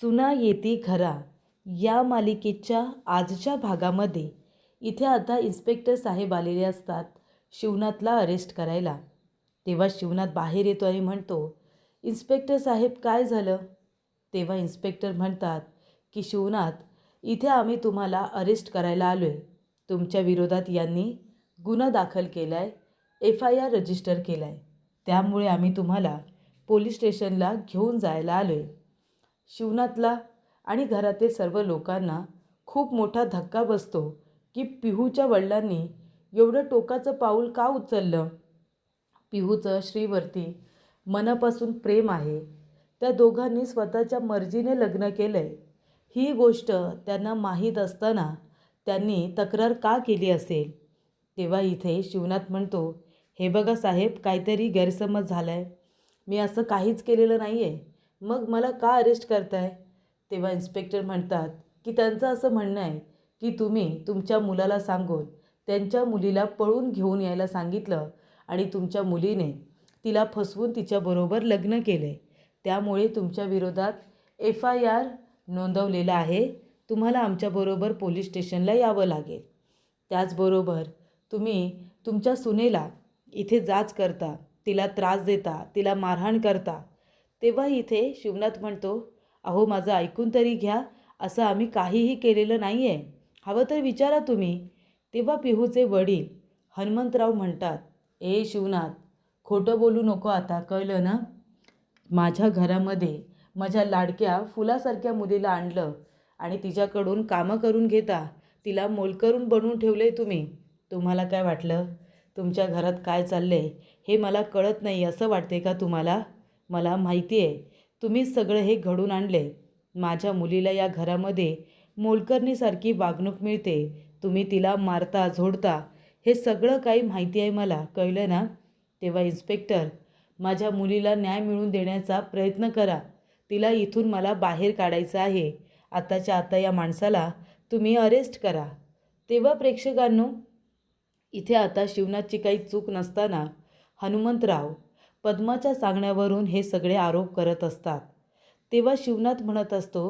सुना येती घरा या मालिकेच्या आजच्या भागामध्ये इथे आता इन्स्पेक्टर साहेब आलेले असतात शिवनाथला अरेस्ट करायला. तेव्हा शिवनाथ बाहेर येतो आणि म्हणतो, इन्स्पेक्टर साहेब काय झालं? तेव्हा इन्स्पेक्टर म्हणतात की शिवनाथ, इथे आम्ही तुम्हाला अरेस्ट करायला आलो आहे. तुमच्या विरोधात यांनी गुन्हा दाखल केला आहे, FIR रजिस्टर केला आहे. त्यामुळे आम्ही तुम्हाला पोलीस स्टेशनला घेऊन जायला आलो आहे. शिवनाथला आणि घरातील सर्व लोकांना खूप मोठा धक्का बसतो की पिहूच्या वडिलांनी एवढं टोकाचं पाऊल का उचललं. पिहूचं श्रीवरती मनापासून प्रेम आहे. त्या दोघांनी स्वतःच्या मर्जीने लग्न केलं आहे. ही गोष्ट त्यांना माहीत असताना त्यांनी तक्रार का केली असेल? तेव्हा इथे शिवनाथ म्हणतो, हे बघा साहेब, काहीतरी गैरसमज झाला आहे. मी असं काहीच केलेलं नाही आहे. मग मला का अरेस्ट करताय? तेव्हा इन्स्पेक्टर म्हणतात की त्यांचं असं म्हणणं आहे की तुम्ही तुमच्या मुलाला सांगून त्यांच्या मुलीला पळून घेऊन यायला सांगितलं आणि तुमच्या मुलीने तिला फसवून तिच्याबरोबर लग्न केले. त्यामुळे तुमच्या विरोधात FIR नोंदवलेला आहे. तुम्हाला आमच्याबरोबर पोलीस स्टेशनला यावं लागेल. त्याचबरोबर तुम्ही तुमच्या सुनेला इथे जाच करता, तिला त्रास देता, तिला मारहाण करता. तेव्हा इथे शिवनाथ म्हणतो, अहो माझं ऐकून तरी घ्या, असं आम्ही काहीही केलेलं नाही आहे, हवं तर विचारा तुम्ही. तेव्हा पिहूचे वडील हनुमंतराव म्हणतात, ए शिवनाथ, खोटं बोलू नको आता, कळलं ना? माझ्या घरामध्ये माझ्या लाडक्या फुलासारख्या मुलीला आणलं आणि तिच्याकडून कामं करून घेता तिला मोलकरून बनवून ठेवले तुम्ही. तुम्हाला काय वाटलं तुमच्या घरात काय चाललं आहे हे मला कळत नाही असं वाटते का तुम्हाला? मला माहिती आहे तुम्हीच सगळं हे घडून आणले. माझ्या मुलीला या घरामध्ये मोलकरणीसारखी वागणूक मिळते, तुम्ही तिला मारता झोडता, हे सगळं काही माहिती आहे मला, कळलं ना? तेव्हा इन्स्पेक्टर, माझ्या मुलीला न्याय मिळवून देण्याचा प्रयत्न करा. तिला इथून मला बाहेर काढायचं आहे. आताच्या आता या माणसाला तुम्ही अरेस्ट करा. तेव्हा प्रेक्षकांनो, इथे आता शिवनाथची काही चूक नसताना हनुमंतराव पद्माच्या सांगण्यावरून हे सगळे आरोप करत असतात. तेव्हा शिवनाथ म्हणत असतो,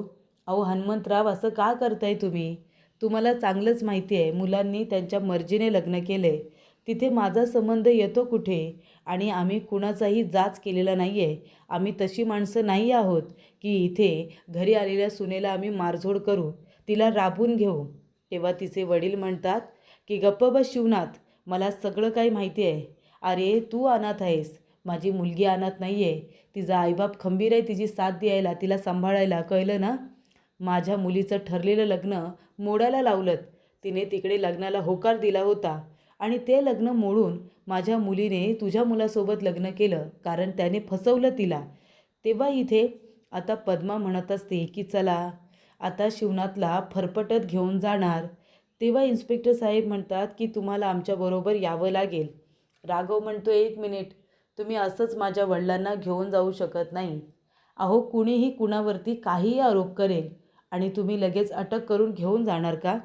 अहो हनुमंतराव, असं का करताय तुम्ही? तुम्हाला चांगलंच माहिती आहे मुलांनी त्यांच्या मर्जीने लग्न केले, तिथे माझा संबंध येतो कुठे? आणि आम्ही कुणाचाही जाच केलेला नाही आहे. आम्ही तशी माणसं नाही आहोत की इथे घरी आलेल्या सुनेला आम्ही मारझोड करू, तिला राबून घेऊ. तेव्हा तिचे वडील म्हणतात की गप्प बस शिवनाथ, मला सगळं काही माहिती आहे. अरे तू अनाथ आहेस, माझी मुलगी अनाथ नाही आहे. तिचा आईबाप खंबीर आहे तिची साथ द्यायला, तिला सांभाळायला, कळलं ना? माझ्या मुलीचं ठरलेलं लग्न मोडायला लावलं. तिने तिकडे लग्नाला होकार दिला होता आणि ते लग्न मोडून माझ्या मुलीने तुझ्या मुलासोबत लग्न केलं, कारण त्याने फसवलं तिला. तेव्हा इथे आता पद्मा म्हणत असते की चला आता शिवनाथला फरफटत घेऊन जाणार. तेव्हा इन्स्पेक्टर साहेब म्हणतात की तुम्हाला आमच्याबरोबर यावं लागेल. राघव म्हणतो, एक मिनिट, तुम्ही असंच माझ्या वडिलांना घेऊन जाऊ शकत नाही. अहो कुणीही कुणावरती काहीही आरोप करेल आणि तुम्ही लगेच अटक करून घेऊन जाणार का?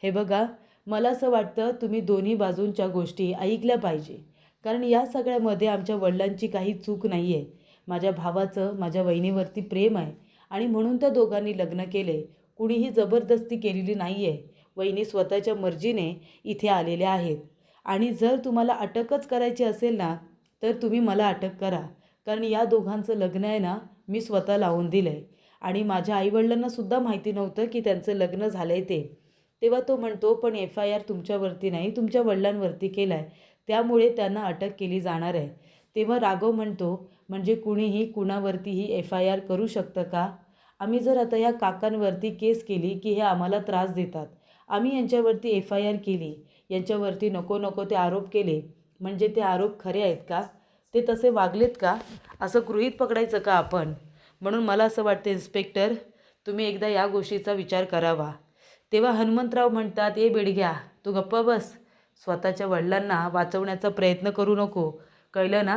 हे बघा, मला असं वाटतं तुम्ही दोन्ही बाजूंच्या गोष्टी ऐकल्या पाहिजे, कारण या सगळ्यामध्ये आमच्या वडिलांची काही चूक नाही आहे. माझ्या भावाचं माझ्या वहिनीवरती प्रेम आहे आणि म्हणून त्या दोघांनी लग्न केले. कुणीही जबरदस्ती केलेली नाही आहे. वहिनी स्वतःच्या मर्जीने इथे आलेल्या आहेत. आणि जर तुम्हाला अटकच करायची असेल ना, तर तुम्ही मला अटक करा, कारण या दोघांचं लग्न आहे ना मी स्वतः लावून दिलं आहे आणि माझ्या आईवडिलांनासुद्धा माहिती नव्हतं की त्यांचं लग्न झालं आहे ते. तेव्हा तो म्हणतो, पण FIR तुमच्यावरती नाही, तुमच्या वडिलांवरती केला आहे, त्यामुळे त्यांना अटक केली जाणार आहे. तेव्हा राघव म्हणतो, म्हणजे कुणीही कुणावरतीही FIR करू शकतं का? आम्ही जर आता या काकांवरती केस केली की हे आम्हाला त्रास देतात, आम्ही यांच्यावरती FIR केली, यांच्यावरती नको नको ते आरोप केले, म्हणजे ते आरोप खरे आहेत का? ते तसे वागलेत का? असं गृहीत पकडायचं का आपण? म्हणून मला असं वाटतं इन्स्पेक्टर, तुम्ही एकदा या गोष्टीचा विचार करावा. तेव्हा हनुमंतराव म्हणतात, ए बेडग्या, तू गप्प बस, स्वतःच्या वडिलांना वाचवण्याचा प्रयत्न करू नको, कळलं ना?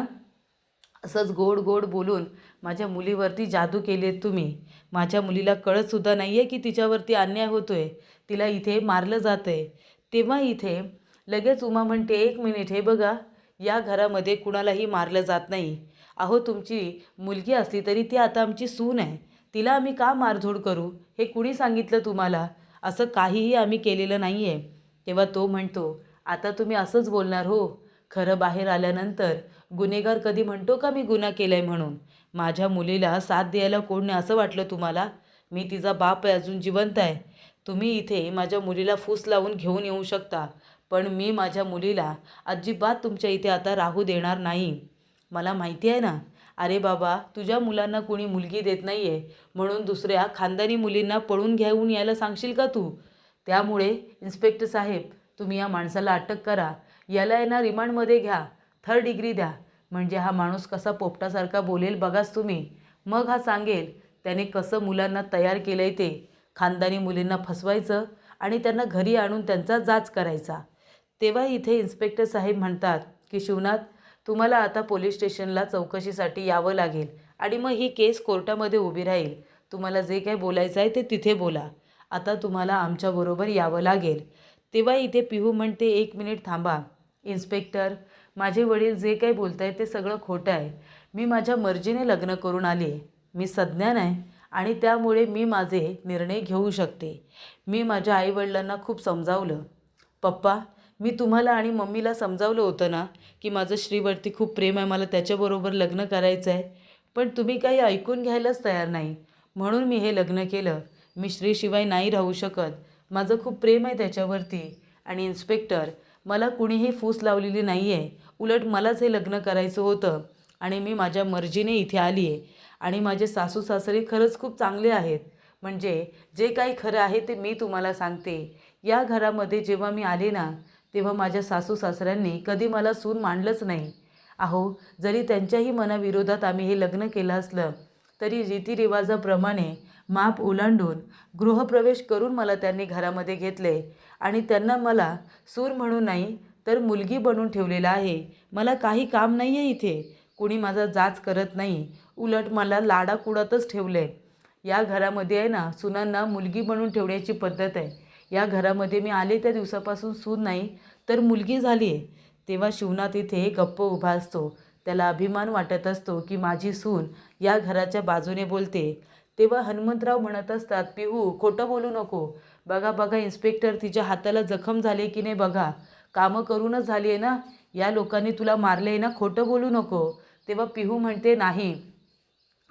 असंच गोड गोड बोलून माझ्या मुलीवरती जादू केली आहे तुम्ही. माझ्या मुलीला कळतसुद्धा नाही आहे की तिच्यावरती अन्याय होतो आहे, तिला इथे मारलं जातं आहे. तेव्हा इथे लगेच उमा म्हणते, एक मिनिट, हे बघा, या घरामध्ये कुणालाही मारलं जात नाही. अहो तुमची मुलगी असली तरी ती आता आमची सून आहे, तिला आम्ही का मारझोड करू हे कुणी सांगितलं तुम्हाला? असं काहीही आम्ही केलेलं नाही आहे. तेव्हा तो म्हणतो, आता तुम्ही असंच बोलणार हो? खरं बाहेर आल्यानंतर गुन्हेगार कधी म्हणतो का मी गुन्हा केला आहे म्हणून? माझ्या मुलीला साथ द्यायला कोण नाही असं वाटलं तुम्हाला? मी तिचा बाप आहे, अजून जिवंत आहे. तुम्ही इथे माझ्या मुलीला फूस लावून घेऊन येऊ शकता, पण मी माझ्या मुलीला अजिबात तुमच्या इथे आता राहू देणार नाही. मला माहिती आहे ना. अरे बाबा, तुझ्या मुलांना कुणी मुलगी देत नाही आहे म्हणून दुसऱ्या खानदानी मुलींना पळून घेऊन यायला सांगशील का तू? त्यामुळे इन्स्पेक्टर साहेब, तुम्ही या माणसाला अटक करा. याला आहे ना रिमांडमध्ये घ्या, 3rd डिग्री द्या. म्हणजे हा माणूस कसा पोपटासारखा बोलेल बघाच तुम्ही. मग हा सांगेल त्याने कसं मुलांना तयार केलं आहे ते. खानदानी मुलींना फसवायचं आणि त्यांना घरी आणून त्यांचा जाच करायचा. तेव्हा इथे इन्स्पेक्टर साहेब म्हणतात की शिवनाथ, तुम्हाला आता पोलीस स्टेशनला चौकशीसाठी यावं लागेल आणि मग ही केस कोर्टामध्ये उभी राहील. तुम्हाला जे काही बोलायचं आहे ते तिथे बोला. आता तुम्हाला आमच्याबरोबर यावं लागेल. तेव्हा इथे पिहू म्हणते, 1 मिनिट थांबा. इन्स्पेक्टर, माझे वडील जे काही बोलत आहेत ते सगळं खोटं आहे. मी माझ्या मर्जीने लग्न करून आले. मी सज्ञान आहे आणि त्यामुळे मी माझे निर्णय घेऊ शकते. मी माझ्या आईवडिलांना खूप समजावलं. पप्पा, मी तुम्हाला आणि मम्मीला समजावलं होतं ना की माझं श्रीवरती खूप प्रेम आहे, मला त्याच्याबरोबर लग्न करायचं आहे. पण तुम्ही काही ऐकून घ्यायलाच तयार नाही, म्हणून मी हे लग्न केलं. मी श्रीशिवाय नाही राहू शकत. माझं खूप प्रेम आहे त्याच्यावरती. आणि इन्स्पेक्टर, मला कुणीही फूस लावलेली नाही आहे. उलट मलाच हे लग्न करायचं होतं आणि मी माझ्या मर्जीने इथे आली आहे. आणि माझे सासू सासरे खरंच खूप चांगले आहेत. म्हणजे जे काही खरं आहे ते मी तुम्हाला सांगते. या घरामध्ये जेव्हा मी आले ना, तेव्हा माझ्या सासू सासऱ्यांनी कधी मला सून मानलंच नाही. अहो, जरी त्यांच्याही मनाविरोधात आम्ही हे लग्न केलं असलं तरी रीतिरिवाजाप्रमाणे माप ओलांडून गृहप्रवेश करून मला त्यांनी घरामध्ये घेतले आणि त्यांना मला सून म्हणून नाही तर मुलगी बनवून ठेवलेलं आहे. मला काही काम नाही आहे इथे. कुणी माझा जाच करत नाही. उलट मला लाडाकुडातच ठेवलं आहे. या घरामध्ये आहे ना, सुनांना मुलगी बनवून ठेवण्याची पद्धत आहे. या घरामध्ये मी आले त्या दिवसापासून सून नाही तर मुलगी झाली आहे. तेव्हा शिवनाथ इथे गप्प उभा असतो. त्याला अभिमान वाटत असतो की माझी सून या घराच्या बाजूने बोलते. तेव्हा हनुमंतराव म्हणत असतात, पिहू, खोटं बोलू नको. बघा बघा इन्स्पेक्टर, तिच्या हाताला जखम झाली की नाही बघा. कामं करूनच झाली आहे ना. या लोकांनी तुला मारले आहे ना, खोटं बोलू नको. तेव्हा पिहू म्हणते, नाही,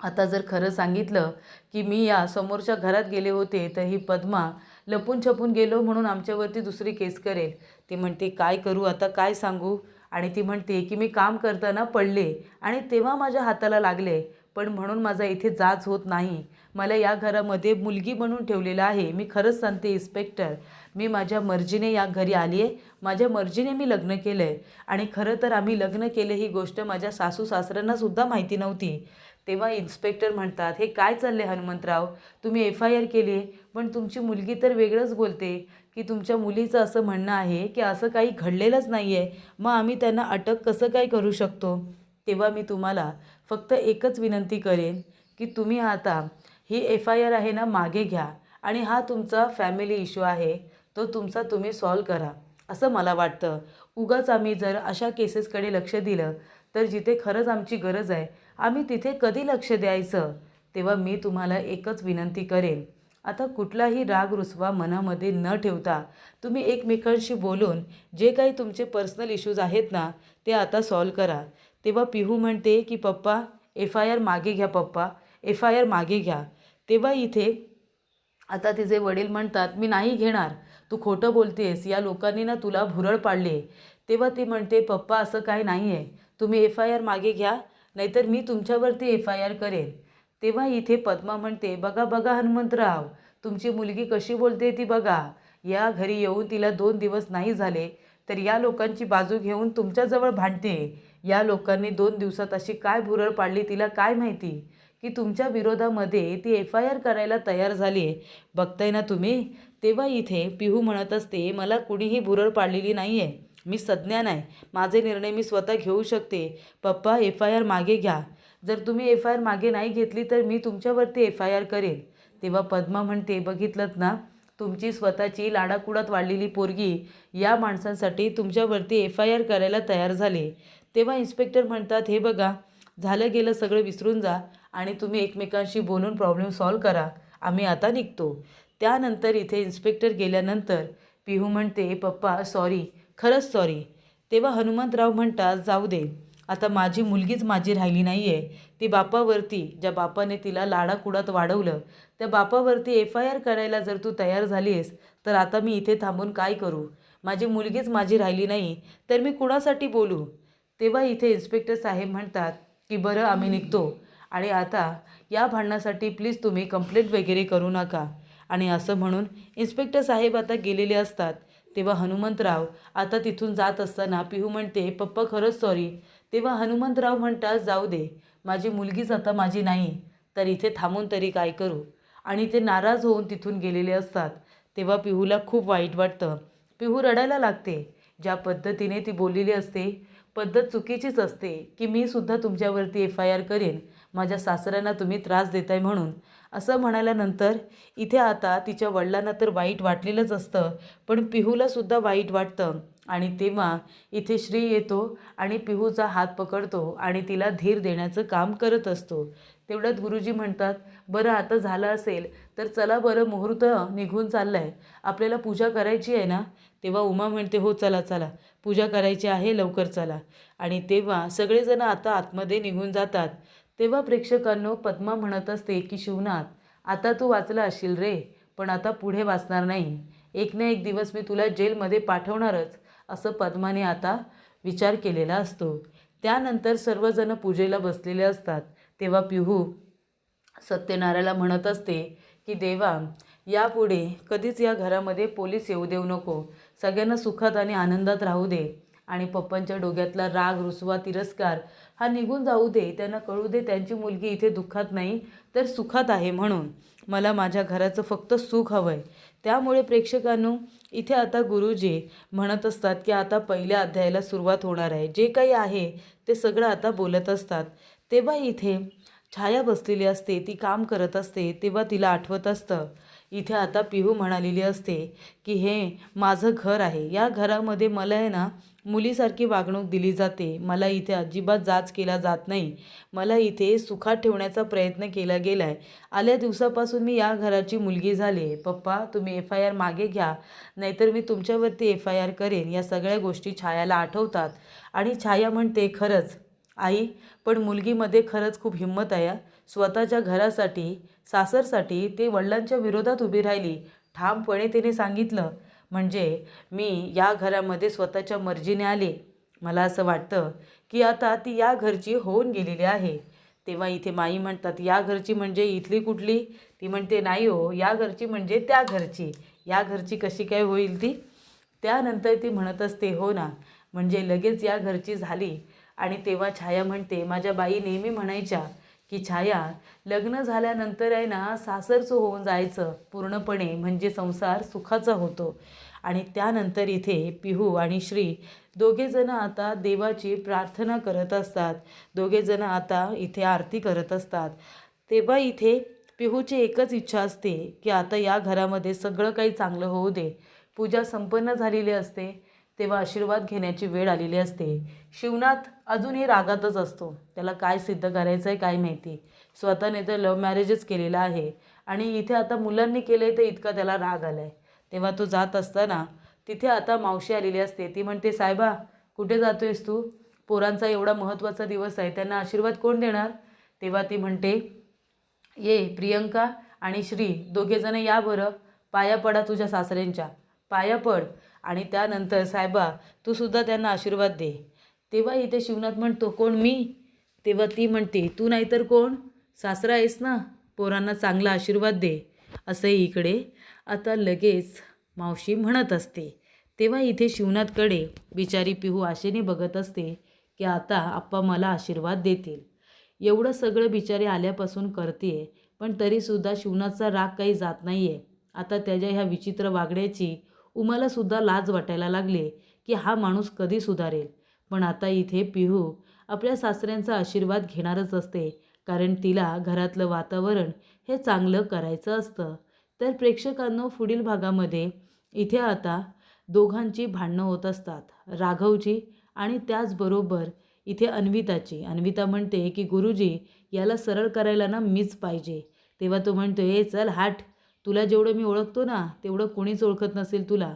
आता जर खरं सांगितलं की मी या समोरच्या घरात गेले होते तर ही पद्मा लपून छपून गेलो म्हणून आमच्यावरती दुसरी केस करेल. ती म्हणते, काय करू आता, काय सांगू? आणि ती म्हणते की मी काम करताना पडले आणि तेव्हा माझ्या हाताला लागले, पण म्हणून माझा इथे जाच होत नाही. मला या घरामध्ये मुलगी बनवून ठेवलेलं आहे. मी खरंच सांगते इन्स्पेक्टर, मी माझ्या मर्जीने या घरी आली आहे. माझ्या मर्जीने मी लग्न केलं आहे आणि खरं तर आम्ही लग्न केलं ही गोष्ट माझ्या सासू सासऱ्यांनासुद्धा माहिती नव्हती. तेव्हा इन्स्पेक्टर म्हणतात, हे काय चालले हनुमंतराव? तुम्ही FIR केली आहे, पण तुमची मुलगी तर वेगळंच बोलते की तुमच्या मुलीचं असं म्हणणं आहे की असं काही घडलेलंच नाही आहे. मग आम्ही त्यांना अटक कसं काय करू शकतो? तेव्हा मी तुम्हाला फक्त एकच विनंती करेन की तुम्ही आता ही FIR आहे ना मागे घ्या आणि हा तुमचा फॅमिली इश्यू आहे तो तुमचा तुम्ही सॉल्व करा, असं मला वाटतं. उगाच आम्ही जर अशा केसेसकडे लक्ष दिलं तर जिथे खरंच आमची गरज आहे आम्ही तिथे कधी लक्ष द्यायचं? तेव्हा मी तुम्हाला एकच विनंती करेन, आता कुठलाही राग रुसवा मनामध्ये न ठेवता तुम्ही एकमेकांशी बोलून जे काही तुमचे पर्सनल इश्यूज आहेत ना ते आता सॉल्व करा. तेव्हा पिहू म्हणते की पप्पा, FIR मागे घ्या पप्पा, FIR मागे घ्या. तेव्हा इथे आता तिचे वडील म्हणतात, मी नाही घेणार, तू खोटं बोलतेस, या लोकांनी ना तुला भुरळ पाडले. तेव्हा ती म्हणते, पप्पा असं काही नाही आहे, तुम्ही FIR मागे घ्या, नाहीतर मी तुमच्यावरती FIR करेन. तेव्हा इथे पद्मा म्हणते, बघा बघा हनुमंतराव, तुमची मुलगी कशी बोलते ती बघा. या घरी येऊन तिला 2 दिवस नाही झाले तर या लोकांची बाजू घेऊन तुमच्याजवळ भांडते. या लोकांनी 2 दिवसात अशी काय भुरळ पाडली तिला काय माहिती की तुमच्या विरोधामध्ये ती FIR करायला तयार झाली आहे. बघताय ना तुम्ही. तेव्हा इथे पिहू म्हणत असते, मला कुणीही भुरळ पाडलेली नाही आहे. मी सज्ञान आहे, माझे निर्णय मी स्वतः घेऊ शकते. पप्पा, FIR मागे घ्या. जर तुम्ही FIR मागे नाही घेतली तर मी तुमच्यावरती FIR करेन. तेव्हा पद्मा म्हणते, बघितलंत ना, तुमची स्वतःची लाडाकुडात वाढलेली पोरगी या माणसांसाठी तुमच्यावरती FIR करायला तयार झाली. तेव्हा इन्स्पेक्टर म्हणतात, हे बघा, झालं गेलं सगळं विसरून जा आणि तुम्ही एकमेकांशी बोलून प्रॉब्लेम सॉल्व करा, आम्ही आता निघतो. त्यानंतर इथे इन्स्पेक्टर गेल्यानंतर पिहू म्हणते, पप्पा सॉरी, खरंच सॉरी. तेव्हा हनुमंतराव म्हणतात, जाऊ दे, आता माझी मुलगीच माझी राहिली नाही आहे. ती बापावरती, ज्या बापाने तिला लाडाकुडात वाढवलं, त्या बापावरती FIR करायला जर तू तयार झालीस तर आता मी इथे थांबून काय करू? माझी मुलगीच माझी राहिली नाही तर मी कुणासाठी बोलू? तेव्हा इथे इन्स्पेक्टर साहेब म्हणतात की बरं आम्ही निघतो आणि आता या भांडणासाठी प्लीज तुम्ही कंप्लेंट वगैरे करू नका. आणि असं म्हणून इन्स्पेक्टर साहेब आता गेलेले असतात. तेव्हा हनुमंतराव आता तिथून जात असताना पिहू म्हणते, पप्पा खरंच सॉरी. तेव्हा हनुमंतराव म्हणतात, जाऊ दे, माझी मुलगीच आता माझी नाही तर इथे थांबून तरी काय करू? आणि ते नाराज होऊन तिथून गेलेले असतात. तेव्हा पिहूला खूप वाईट वाटतं. पिहू रडायला लागते. ज्या पद्धतीने ती बोललेली असते पद्धत चुकीचीच असते की मी सुद्धा तुमच्यावरती FIR करेन, माझ्या सासऱ्यांना तुम्ही त्रास देताय म्हणून. असं म्हणाल्यानंतर इथे आता तिच्या वडिलांना तर वाईट वाटलेलंच असतं, पण पिहूलासुद्धा वाईट वाटतं. आणि तेव्हा इथे श्री येतो आणि पिहूचा हात पकडतो आणि तिला धीर देण्याचं काम करत असतो. तेवढ्यात गुरुजी म्हणतात, बरं आता झालं असेल तर चला बरं, मुहूर्त निघून चालला आहे, आपल्याला पूजा करायची आहे ना? तेव्हा उमा म्हणते, हो चला चला, पूजा करायची आहे, लवकर चला. आणि तेव्हा सगळेजण आता आतमध्ये निघून जातात. तेव्हा प्रेक्षकांनो पद्मा म्हणत असते की शिवनाथ, आता तू वाचला असशील रे, पण आता पुढे वाचणार नाही. एक ना एक दिवस मी तुला जेलमध्ये पाठवणारच, असं पद्माने आता विचार केलेला असतो. त्यानंतर सर्वजण पूजेला बसलेले असतात. तेव्हा पिहू सत्यनारायणला म्हणत असते की देवा, यापुढे कधीच या घरामध्ये पोलीस येऊ देऊ नको, सगळ्यांना सुखात आणि आनंदात राहू दे. आणि पप्पांच्या डोक्यातला राग, रुसवा, तिरस्कार हा निघून जाऊ दे. त्यांना कळू दे त्यांची मुलगी इथे दुःखात नाही तर सुखात आहे, म्हणून मला माझ्या घराचं फक्त सुख हवं आहे. त्यामुळे प्रेक्षकांनो इथे आता गुरुजी म्हणत असतात की आता पहिल्या अध्यायाला सुरुवात होणार आहे. जे काही आहे ते सगळं आता बोलत असतात. तेव्हा इथे छाया बसलेली असते, ती काम करत असते. तेव्हा तिला आठवत असतं, इथे आता पिहू म्हणालेली असते की हे माझं घर आहे, या घरामध्ये मला आहे ना मुलीसारखी वागणूक दिली जाते, मला इथे अजिबात जाच केला जात नाही, मला इथे सुखात ठेवण्याचा प्रयत्न केला गेला आहे. आल्या दिवसापासून मी या घराची मुलगी झाली आहे. पप्पा तुम्ही FIR मागे घ्या, नाहीतर मी तुमच्यावरती FIR करेन. या सगळ्या गोष्टी छायाला आठवतात आणि छाया म्हणते, खरंच आई, पण मुलगीमध्ये खरंच खूप हिंमत आहे. स्वतःच्या घरासाठी, सासरसाठी ते वडिलांच्या विरोधात उभी राहिली. ठामपणे तिने सांगितलं, म्हणजे मी या घरामध्ये स्वतःच्या मर्जीने आले. मला असं वाटतं की आता ती या घरची होऊन गेलेली आहे. तेव्हा इथे माई म्हणतात, या घरची म्हणजे इथली कुठली? ती म्हणते, नाही हो, या घरची म्हणजे त्या घरची. या घरची कशी काय होईल ती? त्यानंतर ती म्हणत असते, हो ना, म्हणजे लगेच या घरची झाली. आणि तेव्हा छाया म्हणते, माझ्या बाई नेहमी म्हणायच्या की छाया, लग्न झाल्यानंतर आहे ना सासरचं होऊन जायचं पूर्णपणे, म्हणजे संसार सुखाचा होतो. आणि त्यानंतर इथे पिहू आणि श्री दोघेजणं आता देवाची प्रार्थना करत असतात. दोघेजणं आता इथे आरती करत असतात. तेव्हा इथे पिहूची एकच इच्छा असते की आता या घरामध्ये सगळं काही चांगलं होऊ दे. पूजा संपन्न झालेली असते. तेव्हा आशीर्वाद घेण्याची वेळ आलेली असते. शिवनाथ अजूनही रागातच असतो. त्याला काय सिद्ध करायचं आहे काय माहिती. स्वतःने तर लव्ह मॅरेजच केलेलं आहे आणि इथे आता मुलांनी केलं आहे तर इतका त्याला राग आला आहे. तेव्हा तो जात असताना तिथे आता मावशी आलेली असते. ती म्हणते, साहेबा कुठे जातोयस तू? पोरांचा एवढा महत्त्वाचा दिवस आहे, त्यांना आशीर्वाद कोण देणार? तेव्हा ती म्हणते, ये प्रियंका आणि श्री दोघेजणं या बरं, पाया पडा, तुझ्या सासऱ्यांच्या पाया पड आणि त्यानंतर साहेबा तू सुद्धा त्यांना आशीर्वाद दे. तेव्हा इथे शिवनाथ म्हणतो, कोण मी? तेव्हा ती म्हणते, तू नाहीतर कोण? सासरा आहेस ना, पोरांना चांगला आशीर्वाद दे. असंही इकडे आता लगेच मावशी म्हणत असते. तेव्हा इथे शिवनाथकडे बिचारी पिहू आशेने बघत असते की आता आप्पा मला आशीर्वाद देतील. एवढं सगळं बिचारी आल्यापासून करते, पण तरीसुद्धा शिवनाथचा राग काही जात नाही आहे. आता त्याच्या ह्या विचित्र वागण्याची उमालासुद्धा लाज वाटायला लागले की हा माणूस कधी सुधारेल. पण आता इथे पिहू आपल्या सासऱ्यांचा आशीर्वाद घेणारच असते, कारण तिला घरातलं वातावरण हे चांगलं करायचं असतं. तर प्रेक्षकांनो पुढील भागामध्ये इथे आता दोघांची भांडणं होत असतात, राघवची आणि त्याचबरोबर इथे अन्विताची. अन्विता म्हणते की गुरुजी याला सरळ करायला ना मीच पाहिजे. तेव्हा तो म्हणतो, ए चल हाट, तुला जेवढं मी ओळखतो ना तेवढं कोणीच ओळखत नसेल तुला.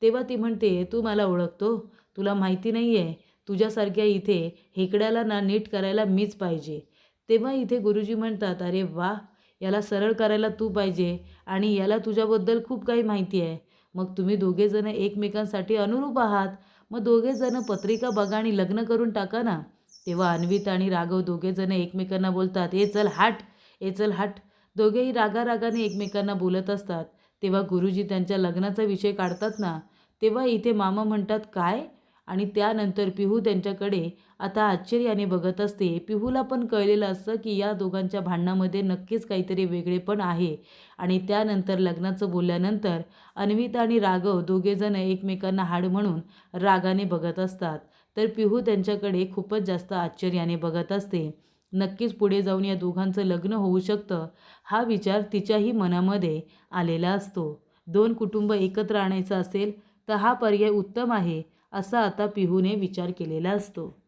तेव्हा ती म्हणते, तू मला ओळखतो? तुला माहिती नाही आहे, तुझ्यासारख्या इथे हेकड्याला ना नीट करायला मीच पाहिजे. तेव्हा इथे गुरुजी म्हणतात, अरे वा, याला सरळ करायला तू पाहिजे आणि याला तुझ्याबद्दल खूप काही माहिती आहे. मग तुम्ही दोघेजण एकमेकांसाठी अनुरूप आहात. मग दोघेजण पत्रिका बघा आणि लग्न करून टाका ना. तेव्हा अन्विता आणि राघव दोघेजण एकमेकांना बोलतात, ए चल हाट, ए चल हाट. दोघेही रागारागाने एकमेकांना बोलत असतात. तेव्हा गुरुजी त्यांच्या लग्नाचा विषय काढतात ना, तेव्हा इथे मामा म्हणतात, काय? आणि त्यानंतर पिहू त्यांच्याकडे आता आश्चर्याने बघत असते. पिहूला पण कळलेलं असतं की या दोघांच्या भांडणामध्ये नक्कीच काहीतरी वेगळेपण आहे. आणि त्यानंतर लग्नाचं बोलल्यानंतर अन्विता आणि राघव दोघेजण एकमेकांना हाड म्हणून रागाने बघत असतात. तर पिहू त्यांच्याकडे खूपच जास्त आश्चर्याने बघत असते. नक्कीच पुढे जाऊन या दोघांचं लग्न होऊ शकतं, हा विचार तिच्याही मनामध्ये आलेला असतो. दोन कुटुंब एकत्र आणायचं असेल तर हा पर्याय उत्तम आहे, असा आता पिहूने विचार केलेला असतो.